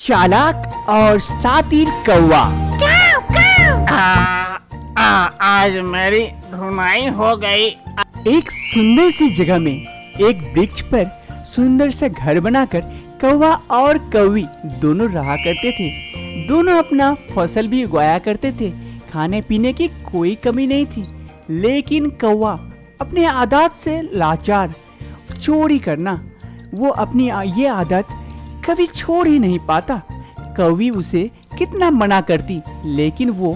चालाक और शातिर कौवा। आज मेरी धुनाई हो गई। एक सुंदर सी जगह में एक वृक्ष पर सुंदर सा घर बनाकर कौवा और कौवी दोनों रहा करते थे। दोनों अपना फसल भी उगाया करते थे। खाने पीने की कोई कमी नहीं थी। लेकिन कौवा अपने आदत से लाचार, चोरी करना, वो अपनी ये आदत कभी छोड़ ही नहीं पाता। कौवी उसे कितना मना करती लेकिन वो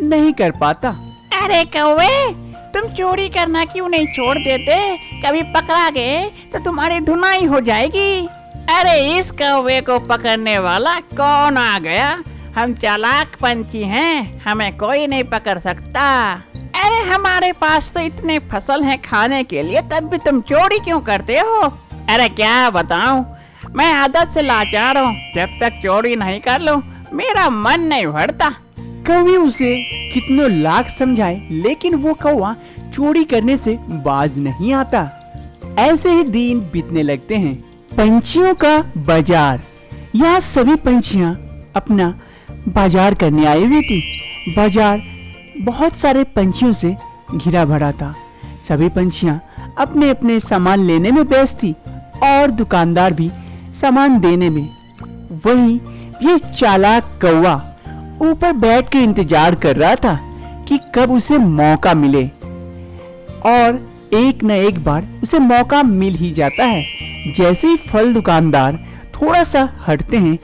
नहीं कर पाता। अरे कौवे, तुम चोरी करना क्यों नहीं छोड़ देते? कभी पकड़ा गए तो तुम्हारी धुनाई हो जाएगी। अरे इस कौवे को पकड़ने वाला कौन आ गया? हम चालाक पंछी हैं, हमें कोई नहीं पकड़ सकता। अरे हमारे पास तो इतने फसल हैं खाने के लिए, तब भी तुम चोरी क्यों करते हो? अरे क्या बताऊं, मैं आदत से लाचार हूँ। जब तक चोरी नहीं कर लूं मेरा मन नहीं भरता। कौवी उसे कितनों लाख समझाए लेकिन वो कौवा चोरी करने से बाज नहीं आता। ऐसे ही दिन बीतने लगते हैं। पंछियों का बाजार। यहाँ सभी पंछियाँ अपना बाजार करने आई हुई थी। बाजार बहुत सारे पंछियों से घिरा भरा था। सभी पंछियाँ अपने अपने सामान लेने में व्यस्त थी और दुकानदार भी सामान देने में। वहीं ये चालाक कौवा ऊपर बैठ के इंतजार कर रहा था कि कब उसे मौका मिले, और एक न एक बार उसे मौका मिल ही जाता है। जैसे ही फल दुकानदार थोड़ा सा हटते हैं,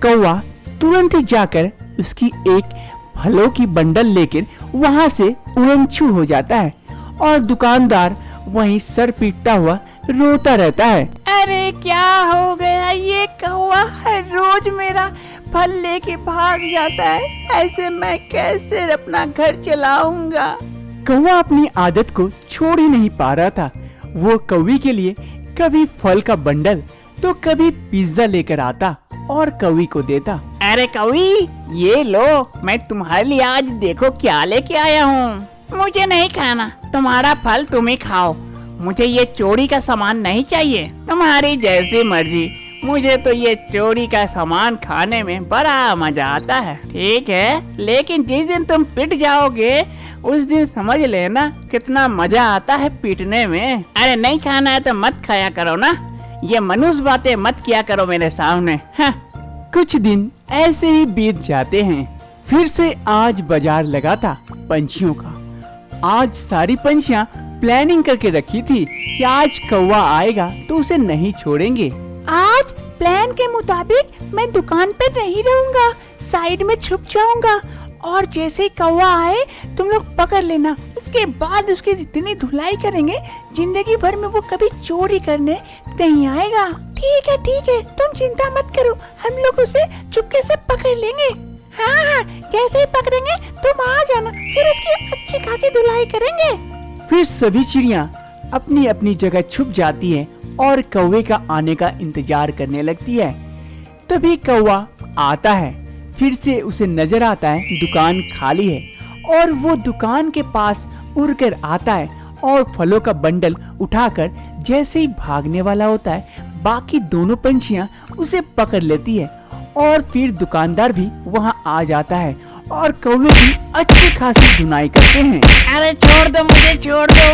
कौवा तुरंत ही जाकर उसकी एक फलों की बंडल लेकर वहां से उड़नछू हो जाता है और दुकानदार वहीं सर पीटता हुआ रोता रहता है। अरे क्या हो गया? ये कौवा हर रोज मेरा फल लेके भाग जाता है। ऐसे मैं कैसे अपना घर चलाऊंगा? कौवा अपनी आदत को छोड़ ही नहीं पा रहा था। वो कौवी के लिए कभी फल का बंडल तो कभी पिज्जा लेकर आता और कौवी को देता। अरे कौवी, ये लो, मैं तुम्हारे लिए आज देखो क्या लेके आया हूँ। मुझे नहीं खाना, तुम्हारा फल तुम ही खाओ। मुझे ये चोरी का सामान नहीं चाहिए। तुम्हारी जैसी मर्जी, मुझे तो ये चोरी का सामान खाने में बड़ा मजा आता है। ठीक है, लेकिन जिस दिन तुम पिट जाओगे उस दिन समझ लेना कितना मजा आता है पीटने में। अरे नहीं खाना है तो मत खाया करो ना, ये मनुष्य बातें मत किया करो मेरे सामने। हाँ। कुछ दिन ऐसे ही बीत जाते हैं। फिर से आज बाजार लगा था पंछियों का। आज सारी पंछियाँ प्लानिंग करके रखी थी कि आज कौवा आएगा तो उसे नहीं छोड़ेंगे। आज प्लान के मुताबिक मैं दुकान पे नहीं रहूंगा, साइड में छुप जाऊंगा और जैसे ही कौवा आए तुम लोग पकड़ लेना। उसके बाद उसकी इतनी धुलाई करेंगे जिंदगी भर में वो कभी चोरी करने नहीं आएगा। ठीक है, तुम चिंता मत करो, हम लोग उसे चुपके से पकड़ लेंगे। हाँ, जैसे ही पकड़ेंगे तुम आ जाना, फिर उसकी अच्छी खासी धुलाई करेंगे। फिर सभी चिड़िया अपनी अपनी जगह छुप जाती है और कौवे का आने का इंतजार करने लगती है। तभी कौवा आता है। फिर से उसे नजर आता है दुकान खाली है और वो दुकान के पास उड़कर आता है और फलों का बंडल उठाकर जैसे ही भागने वाला होता है, बाकी दोनों पंछियां उसे पकड़ लेती है और फिर दुकानदार भी वहां आ जाता है और कौवे की अच्छी खासी धुनाई करते हैं। अरे छोड़ दो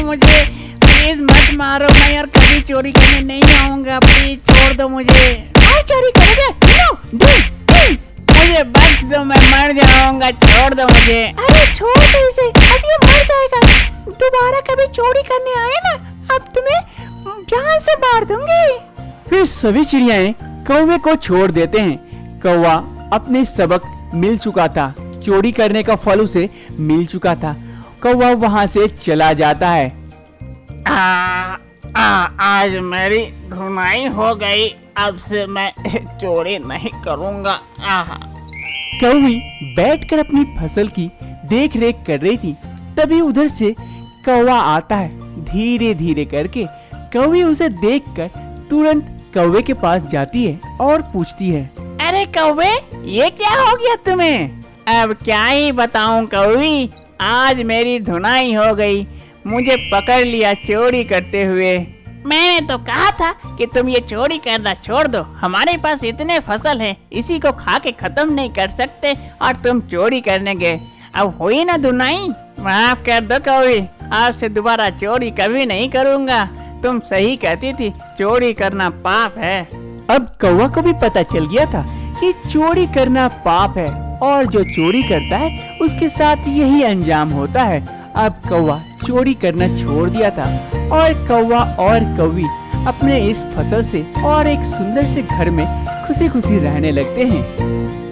मुझे, प्लीज मत मारो। मैं यार कभी चोरी करने नहीं आऊंगा, प्लीज छोड़ दो मुझे। चोरी करोगे? मुझे बख्श दो, मैं मर जाऊंगा, छोड़ दो मुझे। अरे छोड़ दो इसे, अब ये मर जाएगा। दोबारा कभी चोरी करने आए ना, अब तुम्हें जान से मार दूंगी। फिर सभी चिड़ियाएं कौवे को छोड़ देते हैं। कौवा अपने सबक मिल चुका था, चोरी करने का फल उसे मिल चुका था। कौवा वहां से चला जाता है। आज मेरी धुनाई हो गई, अब से मैं चोरी नहीं करूंगा। कौवी बैठकर अपनी फसल की देख रेख कर रही थी। तभी उधर से कौवा आता है धीरे धीरे करके। कौवी उसे देखकर तुरंत कौवे के पास जाती है और पूछती है, अरे कौवे, ये क्या हो गया तुम्हें? अब क्या ही बताऊं कौवी, आज मेरी धुनाई हो गई। मुझे पकड़ लिया चोरी करते हुए। मैंने तो कहा था कि तुम ये चोरी करना छोड़ दो। हमारे पास इतने फसल है, इसी को खा के खत्म नहीं कर सकते और तुम चोरी करने गए। अब हुई ना धुनाई, माफ कर दो कौवी, आपसे दोबारा चोरी कभी नहीं करूँगा। तुम सही कहती थी, चोरी करना पाप है। अब कौवा को भी पता चल गया था कि चोरी करना पाप है और जो चोरी करता है उसके साथ यही अंजाम होता है। अब कौवा चोरी करना छोड़ दिया था और कौवा और कौवी अपने इस फसल से और एक सुंदर से घर में खुशी खुशी रहने लगते हैं।